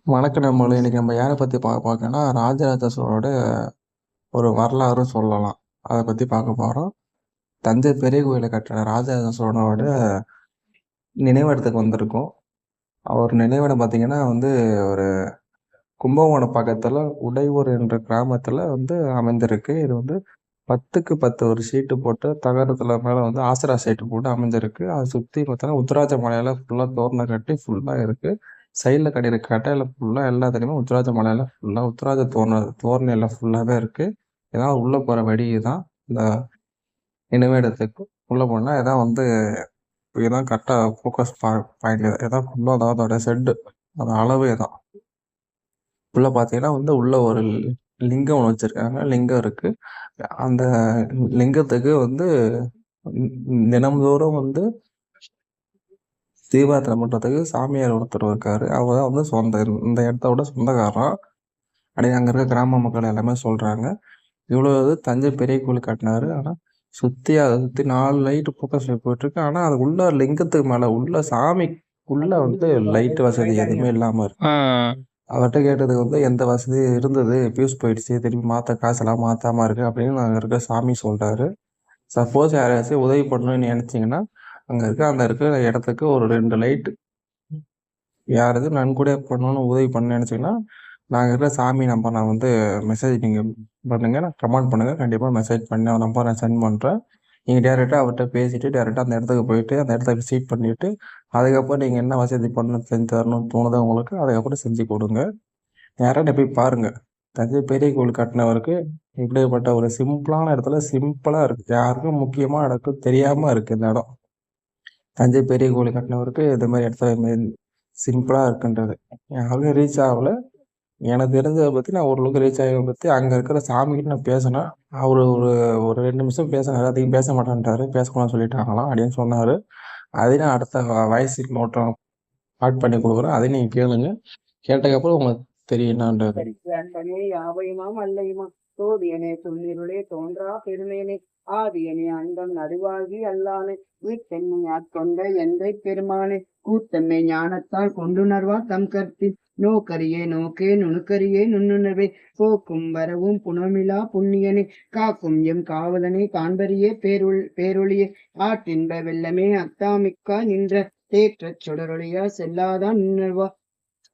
வணக்கம் நம்மள இன்னைக்கு நம்ம யாரை பத்தி பார்க்கணும்னா ராஜராஜ சோழோட ஒரு வரலாறும் சொல்லலாம். அதை பத்தி பார்க்க போறோம். தஞ்சை பெரிய கோயிலை கட்டின ராஜராஜ சோழனோட நினைவிடத்துக்கு வந்திருக்கோம். அவர் நினைவிடம் பார்த்தீங்கன்னா ஒரு கும்பகோணம் பக்கத்துல உடையூர் என்ற கிராமத்துல அமைந்திருக்கு. இது 10க்கு 10 ஒரு ஷீட்டு போட்டு தகரத்துல மேல ஆசரா ஷீட்டு போட்டு அமைஞ்சிருக்கு. அதை சுத்தி பார்த்தோன்னா உத்தராஜ மலையில ஃபுல்லா தோரணம் கட்டி ஃபுல்லா இருக்கு. சைடில் கட்டியிருக்க கட்டையில ஃபுல்லா எல்லாத்துலேயுமே உத்தராஜ மலையில ஃபுல்லா உத்தராஜ தோரணையில ஃபுல்லாவே இருக்கு. இதான் உள்ள போற வழி தான். இந்த நினைவிடத்துக்கு உள்ள போனா இதான் கரெக்டா ஃபோக்கஸ் பாயிண்ட். இதான் ஃபுல்லா அதோட செட்டு, அந்த அளவு தான். உள்ள பார்த்தீங்கன்னா உள்ள ஒரு லிங்கம் ஒன்று வச்சிருக்காங்க. லிங்கம் இருக்கு. அந்த லிங்கத்துக்கு தினம்தோறும் தீபாராதனை பண்றதுக்கு சாமியார் ஒருத்தர் இருக்காரு. அவர் தான் இந்த இடத்தோட சொந்தக்காரன் அப்படின்னு அங்க இருக்க கிராம மக்கள் எல்லாமே சொல்றாங்க. இவ்வளவு தஞ்சை பெரிய கோயில் கட்டினாரு. ஆனா அதை சுத்தி 4 லைட் ஃபோக்கஸ் போயிட்டு இருக்கு. ஆனா அது உள்ள லிங்கத்துக்கு மேல உள்ள சாமிக்குள்ள லைட் வசதி எதுவுமே இல்லாம இருக்கு. அவர்கிட்ட கேட்டதுக்கு எந்த வசதி இருந்தது, பியூஸ் போயிடுச்சு, திருப்பி மாத்த காசெல்லாம் மாத்தாம இருக்கு அப்படின்னு அங்க இருக்க சாமி சொல்றாரு. சப்போஸ் யாராச்சும் உதவி பண்ணணும்னு நினைச்சீங்கன்னா அங்க இருக்கிற இடத்துக்கு ஒரு 2 லைட் யாராவது நன்கொடை பண்ணணும்னு உதவி பண்ண நினைச்சீங்கன்னா நாங்க இருக்கிற சாமி நம்பர் நான் மெசேஜ் நீங்க பண்ணுங்க, நான் கமெண்ட் பண்ணுங்க, கண்டிப்பா மெசேஜ் பண்ணி அவன் நம்பர் நான் சென்ட் பண்றேன். நீங்க டேரெக்டா அவர்கிட்ட பேசிட்டு டேரெக்டா அந்த இடத்துக்கு போயிட்டு அந்த இடத்த விசிட் பண்ணிட்டு அதுக்கப்புறம் நீங்க என்ன வசதி பண்ணணும் செஞ்சு தரணும்னு தோணுதோ உங்களுக்கு அதுக்கப்புறம் செஞ்சு கொடுங்க. நேரா போய் பாருங்க. தஞ்சை பெரிய கோவில் கட்டினவருக்கு இப்படிப்பட்ட ஒரு சிம்பிளான இடத்துல சிம்பிளா இருக்கு. யாருக்கும் முக்கியமா இடத்துக்கு தெரியாம இருக்கு இந்த இடம். தஞ்சை பெரிய கோவில் கட்டினவருக்கு இந்த மாதிரி இடத்துல சிம்பிளா இருக்குன்றது யாருக்கும் ரீச் ஆகல. எனக்கு தெரிஞ்சதை பத்தி நான் ஓரளவுக்கு ரீச் ஆகி பத்தி அங்க இருக்கிற சாமிகிட்ட நான் பேசினேன். அவரு ஒரு ஒரு 2 நிமிஷம் பேசினாரு. அதிகம் பேச மாட்டேன்ட்டாரு. பேசக்கூடாதுன்னு சொல்லிட்டாங்களாம் அப்படின்னு சொன்னாரு. அதையும் நான் அடுத்த வாய்ஸ் நோட்டம் ஆட் பண்ணி கொடுக்குறேன். அதையும் நீங்க கேளுங்க. கேட்டதுக்கப்புறம் உங்களுக்கு தெரியும் என்னன்றது. யாவையுமாம் அல்லையுமா தோதியனே துள்ளிருளே தோன்றா பெருமேனே ஆதியனே அண்டம் நடுவாகி அல்லானே வீட்டென்னை ஆட்கொண்ட எந்தை பெருமானே கூத்தம்மை ஞானத்தால் கொண்டுணர்வா தம் கருத்தில் நோக்கரியே நோக்கே நுணுக்கரியே நுண்ணுணர்வே போக்கும் வரவும் புனமிலா புண்ணியனே காக்கும் எம் காவலனே காண்பரியே பேரொழியே ஆற்றின்ப வெள்ளமே அத்தாமிக்கா நின்ற தேற்றச் சுடரொழியா செல்லாதான் நின்றுவா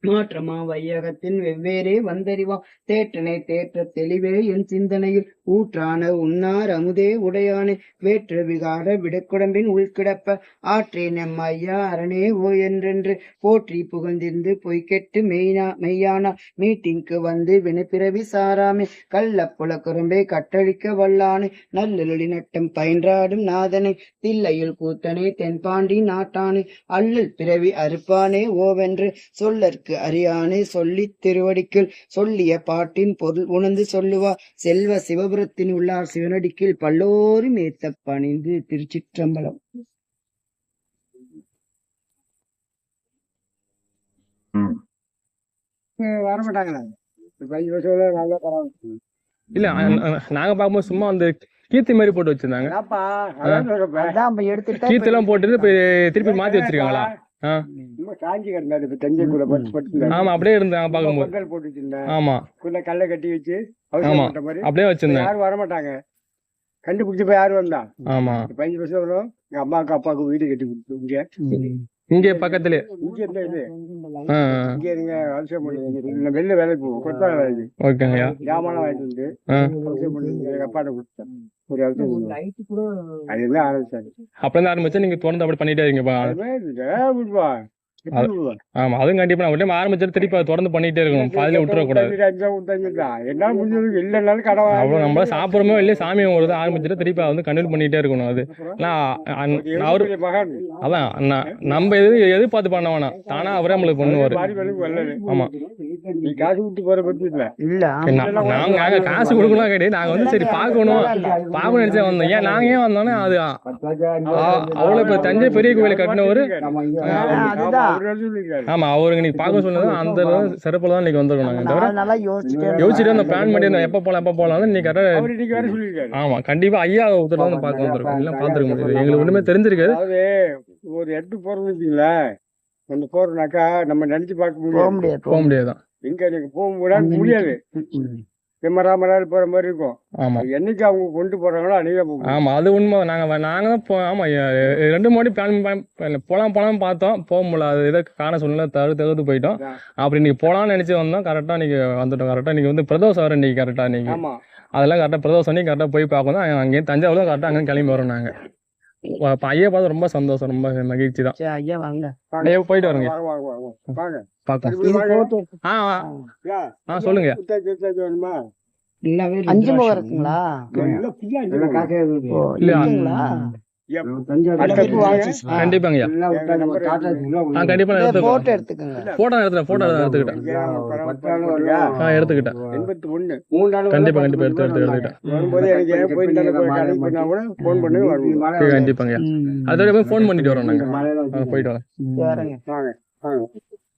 மாற்றமா வையகத்தின் வெவ்வேறே வந்தறிவா தேற்றனை தேற்ற தெளிவே என் சிந்தனையில் ஊற்றான உன்னார் அமுதே உடையானே வேற்று விகார விடக்குடம்பின் உள்கிடப்ப ஆற்றே நம் ஐயா அரணே ஓ என்றென்று போற்றி புகழ்ந்திருந்து பொய்கெட்டு மெய்யானா மீட்டிங்கு வினைப்பிறவி சாராமே கள்ள புல குரம்பை கட்டழிக்க வல்லானே நல்லொளி நட்டம் பயின்றாடும் நாதனை தில்லையில் கூத்தனே தென்பாண்டி நாட்டானே அல்லல் பிறவி அறுப்பானே ஓவென்று சொல்லற்கு அறியானே சொல்லி திருவடிக்குள் சொல்லிய பாட்டின் பொருள் உணர்ந்து சொல்லுவா செல்வ சிவபுரத்தின் உள்ளார் சிவனடிக்கில் பல்லோரும் ஏத்த பணிந்து. திருச்சிற்றம்பலம். வரமாட்டாங்களா இல்ல நாங்க பாக்கும்போது சும்மா அந்த கீர்த்தி மாதிரி போட்டு வச்சிருந்தாங்க. கீர்த்தி எல்லாம் போட்டு திருப்பி மாத்தி வச்சிருக்காங்களா? காஞ்சி கிடந்தாரு தஞ்சைக்குள்ள ஆமா அப்படியே இருந்தாங்க பாக்கும்போது போட்டு வச்சிருந்தேன். ஆமா கல்ல கட்டி வச்சு ஆமா அப்படியே வச்சிருந்தேன். யாரும் வரமாட்டாங்க. கண்டுபிடிச்சு போய் யாரும் வந்தா? ஆமா 15 வருஷம் வரும். எங்க அம்மாவுக்கு அப்பாவுக்கு வீடு கட்டி கொடுத்து இங்க பக்கத்துல இங்க இருந்த இது இங்க இருங்க அவசியம் பண்ணுங்க. வெளில வேலைக்கு போவோம். கொத்தா வேலைக்கு ஓகேங்கய்யா. ஜாமான வாங்கிட்டு வந்து அவசியம் பண்ணுங்க. எங்க அப்பாட்ட கொடுத்தேன். ஒரு அவசியம் அதுதான் ஆரம்பிச்சாரு. அப்ப இருந்து ஆரம்பிச்சா நீங்க தொடர்ந்து அப்படி பண்ணிட்டே இருக்கீங்கப்பா. ஆமா அதுவும் கண்டிப்பா ஒரு டைம் ஆரம்பிச்சுட்டு திருப்பி அதை தொடர்ந்து பண்ணிட்டே இருக்கணும். பாதியில விட்டுறக்கூடாது. அவ்வளவு நம்ம சாப்பிடுறோமோ இல்லையா சாமி ஒரு ஆரம்பிச்சுட்டு திருப்பி அதை கண்டினியூ பண்ணிட்டே இருக்கணும். அது அவரு அதான் நம்ம எதிர்பார்த்து பண்ண வேணாம். தானா அவரே நம்மளுக்கு பண்ணுவாரு. ஆமா நாங்க காசு கொடுக்கணும் கிடையாது. நாங்க சரி பார்க்கணும் நினைச்சா வந்தோம். ஏன் நாங்க ஏன் வந்தோம்னா அது அவ்வளவு இப்ப தஞ்சை பெரிய கோயிலை கட்டினவரு. ஆமா அவருக்கு நீங்க பார்க்க சொன்னது அந்த சிறப்புல தான் இன்னைக்கு வந்திருக்கோம். யோசிச்சுட்டு அந்த பிளான் பண்ணி எப்ப போலாம் இன்னைக்கு. ஆமா கண்டிப்பா ஐயா ஒருத்தர் தான் பார்க்க வந்திருக்கோம். எல்லாம் பார்த்துருக்க முடியாது. எங்களுக்கு ஒண்ணுமே தெரிஞ்சிருக்காது. ஒரு இடத்துக்கு போறது வச்சுங்களா நம்ம போறோம்னாக்கா நம்ம நினைச்சு பார்க்க போக முடியாது. முடியாது போக முடியாதுதான். எங்க எனக்கு போக முடியாது. செம்மராமரால் போற மாதிரி இருக்கும். ஆமா அது என்னைக்கு அவங்க கொண்டு போறாங்களோ அன்னைக்கே போகும். ஆமா அது உண்மை. நாங்க ஆமா 2 மாடி போலாம் பார்த்தோம், போக முடியல. அது ஏதோ காண சூழ்நிலை தகுத்து போயிட்டோம். அப்படி இன்னைக்கு போலாம்னு நினைச்சு வந்தோம். கரெக்டா இன்னைக்கு வந்துட்டோம். கரெக்டா இன்னைக்கு வந்து பிரதோஷம் வர இன்னைக்கு கரெக்டா இன்னைக்கு ஆமா அதெல்லாம் கரெக்டா பிரதோஷம் அன்னைக்கு கரெக்டா போய் பார்க்கணும். அங்கேயும் தஞ்சாவூர்ல கரெக்டா அங்கே கிளம்பி வரோம் நாங்க. ஐயா பார்த்து ரொம்ப சந்தோஷம், ரொம்ப மகிழ்ச்சி தான். சரி ஐயா வாங்க ஐயா போயிட்டு வருங்க, வாங்க வாங்க வாங்க வாங்க. பார்க்கலாம். இப்படி வாங்க. photo யா, சொல்லுங்க. குத்தாச்சு வேணுமா? 5 முகம் இருக்குங்களா? எல்லாம் full ஆ இருக்கு. ஓ, இல்ல. இல்லைங்களா? அடுத்தது வாங்க. கண்டிப்பாங்க ஐயா. எங்க நம்பர் கண்டிப்பா நான் எடுத்துக்கிறேன். போட்டோ எடுத்துக்கோங்க. போட்டோ எடுத்துக்கிட்டேன். எடுத்துக்கிட்டேன். 81 கண்டிப்பா எடுத்துக்கிட்டேன். வரும்போது எனக்கு போயிட்டு கடைக்கு போனா கூட ஃபோன் பண்ணுங்க வருவோம். கண்டிப்பாங்க. அதோட போய் ஃபோன் பண்ணிட்டு வரோம் நாங்க. போயிட்டு வரோம். சரிங்க. வாங்க வாங்க.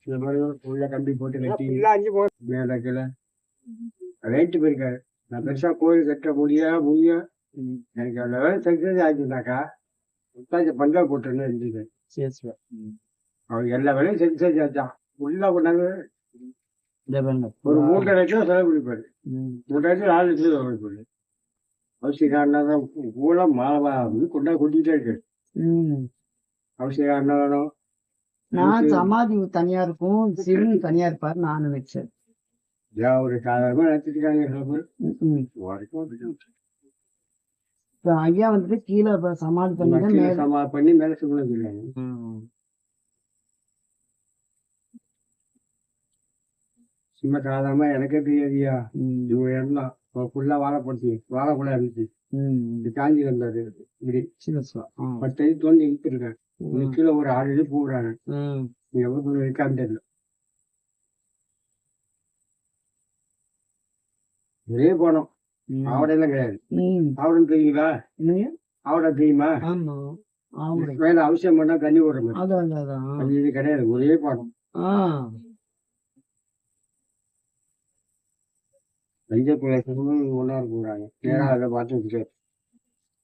இந்த மாதிரி உள்ள கம்பி போட்டு கட்டி full ஆ 5 போகும். மேல கீழே ரைட்டு போயிருக்காரு. நான் பெருசா கோயில் கட்ட முடியும் எனக்கு அவ்வளோ வேலை சக்சஸ் ஆச்சுனாக்கா முத்தாச்சு பந்தா போட்டுன்னு இருந்தது. சரி சரி. அவர் எல்லா வேலையும் சக்சஸ் ஆச்சான். உள்ள கொண்டாந்து இந்த பாருங்க. ஒரு 3.5 லட்சம் செலவு பண்ணிப்பாரு. 3 லட்சம் 4 லட்சம் செலவு பண்ணிப்பாரு. அவசியம் அன்னதானம் பூரா மாலை கொட்டிக்கிட்டே இருக்கு. அவசியம் அன்னதானம் நான் சமாதி தனியா இருக்கும், சிவன் தனியா இருப்பாரு, நானும் வச்சேன். ஒரு சாதாரணமா நினைச்சிருக்காங்க சில பேர். இப்ப ஐயா வந்துட்டு கீழே சமாதி பண்ணி தான் மேல சமாதி பண்ணி மேல சுகுணம் சொல்லுவாங்க. சும்மா சாதாரணமா எனக்கே தெரியாதியா இவங்க இடம்தான் ஃபுல்லா வாழைப்பழம் இருந்துச்சு. இது காஞ்சி வந்தாரு இப்படி 10 அடி தோண்டி இழுத்துருக்கேன். கீழே ஒரு 6 அடி போடுறாங்க. நீ எவ்வளவு இருக்கான்னு தெரியல. ஒரே போனோம். ஆவடையெல்லாம் கிடையாது. ஆவடம் தெரியுங்களா? ஆவடை தெரியுமா? ஆமா ஆமா. மேல அவசியம் பண்ணா தண்ணி ஓடுற மாதிரி. அதான் அதான். அது இது கிடையாது. ஒரே பாடம். தஞ்சை பிரதேசமும் ஒன்னா இருக்குறாங்க. நேரா அதை பார்த்து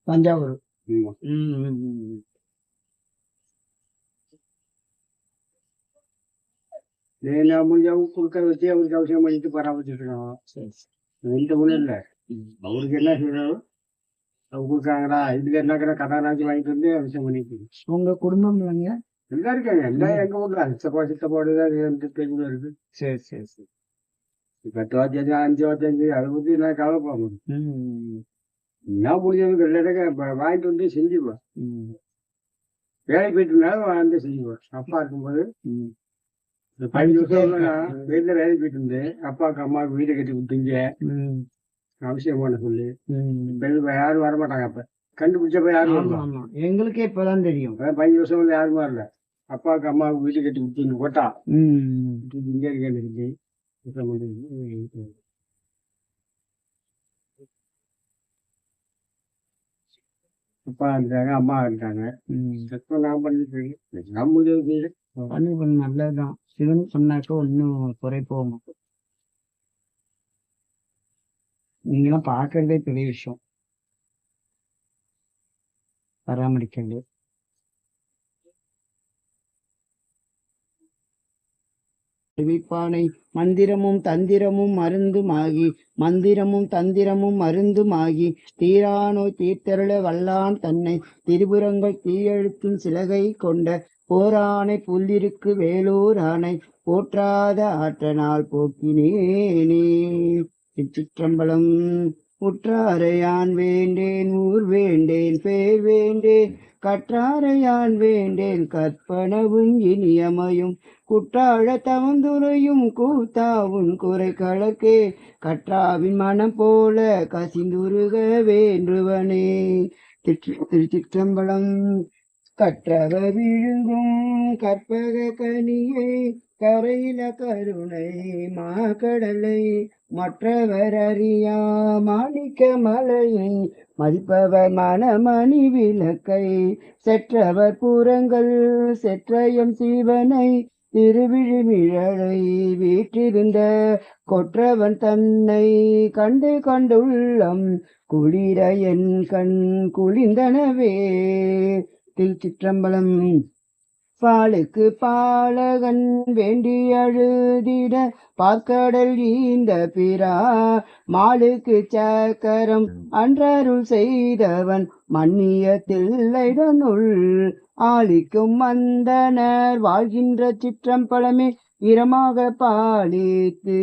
தஞ்சாவூர். ஆமா. நான் முடிஞ்சவங்க கொடுக்க வச்சு அவருக்கு அவசியம் பண்ணிட்டு பராமரிச்சுட்டு இருக்கோம். எந்த ஒண்ணும் இல்லை. அவருக்கு என்ன செய்யணும் அவங்க கொடுக்குறாங்களா இதுக்கு என்ன கடானாச்சும் வாங்கிட்டு வந்து அவசியம் பண்ணிட்டு இருக்கோம். உங்க குடும்பம் இல்லைங்க? எல்லாம் இருக்காங்க. எல்லாம் எங்க ஊர்ல சித்தப்பாடுதான் இருக்கு. சரி சரி சரி. 10 வாத்தியாச்சு 5 வாத்தியாச்சு அதை பத்தி நான் கவலைப்பட முடியும். என்ன முடிஞ்சவங்க எல்லாருக்கும் வாங்கிட்டு வந்து செஞ்சுப்பேன். வேலைக்கு போயிட்டு இருந்தாலும் வந்து செஞ்சுப்பேன். அப்பா இருக்கும்போது 5 வருஷம் வீட்டுல வேலைக்கு போயிட்டு இருந்து அப்பாவுக்கு அம்மாவுக்கு வீட்டை கட்டி கொடுத்தீங்க அவசியம் பண்ண சொல்லி யாரும் வரமாட்டாங்க. அப்ப கண்டுபிடிச்சப்ப யாரும் வருவாங்க. எங்களுக்கே இப்பதான் தெரியும். 15 வருஷம் வந்து யாரும் வரல. அப்பாவுக்கு அம்மாவுக்கு வீட்டை கட்டி கொடுத்தீங்க கொட்டா இங்கே இருக்கு. அப்பா இருக்காங்க அம்மா இருக்காங்க. நான் பண்ணிட்டு இருக்கேன். நம்ம உதவி பண்ணி நல்லதுதான். சிவன் சொன்னாக்க ஒன்னும் குறை போக மாட்டோம். நீங்களாம் பாக்குறதே பெரிய விஷயம். பராமரிக்கிறது. அறிவிப்பானை மந்திரமும் தந்திரமும் மருந்துமாகி தீரானோ தீர்த்தருள வல்லான் தன்னை திரிபுரங்கள் தீயெழுத்தும் சிலகை கொண்ட போரானை புல்லிருக்கு வேலூர் ஆனை போற்றாத ஆற்றனால் போக்கினேனே. சிற்றம்பலம். உற்றாரையான் வேண்டேன் ஊர் வேண்டேன் பேர் வேண்டேன் கற்றாரையான் வேண்டேன் கற்பனவும் இனியமையும் குற்றாழ தவந்துரையும் கூத்தாவும் குறை கலக்கே கற்றாவின் மனம் போல கசிந்துருக வேண்டுவனே. திருச்சிற்றம்பலம். கற்றவ விழுங்கும் கற்பக கனியை கரையில கருணை மாக்கடலை மற்றவர் அறியா மாணிக்க மலையை மதிப்பவர் மனமணி விளக்கை செற்றவர் புறங்கள் செற்றயம் சிவனை திருவிழிமிழலை வீற்றிருந்த கொற்றவன் தன்னை கண்டு கண்டுள்ளம் குளிர என் கண் குளிர்ந்தனவே. திருச்சிற்றம்பலம். பாலுக்கு பாலகன் வேண்டி அழுதிட பார்க்கடல் ஈந்த பிறா மாலுக்கு சக்கரம் அன்றருள் செய்தவன் மன்னிய தில்லைதனுள் ஆளிக்கும் மந்தனர் வாழ்கின்ற சிற்றம்பலமே இரமாக பாலித்து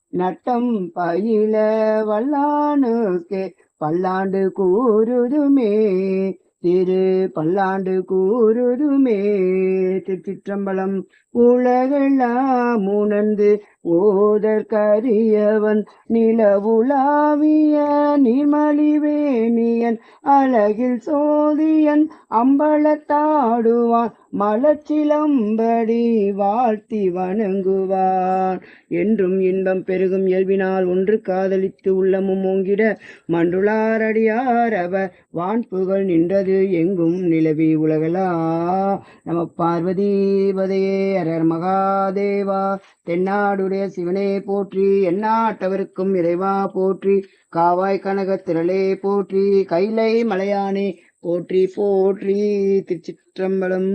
நட்டம் பயில வல்லானுக்கே பல்லாண்டு கூறுதுமே திரு பல்லாண்டு கூறுதுமே. திருச்சிற்றம்பலம். உலகெல்லாம் உணர்ந்து ஓதற்கரியவன் நிலவுலாவிய நீர்மலிவேணியன் அழகில் சோதியன் அம்பலத்தாடுவான் மலச்சிலம்படி வாழ்த்தி வணங்குவான். என்றும் இன்பம் பெருகும் இயல்பினால் ஒன்று காதலித்து உள்ளமும் ஓங்கிட மன்றுளாரடியார் அவர் வான்புகழ் நின்றது எங்கும் நிலவி உலகளா. நம பார்வதி பதையே அரர் மகாதேவா. தென்னாடுடைய சிவனே போற்றி, எந்நாட்டவருக்கும் இறைவா போற்றி, காவாய் கனக திரளே போற்றி, கைலை மலையானே போற்றி போற்றி. திருச்சிற்றம்பலம்.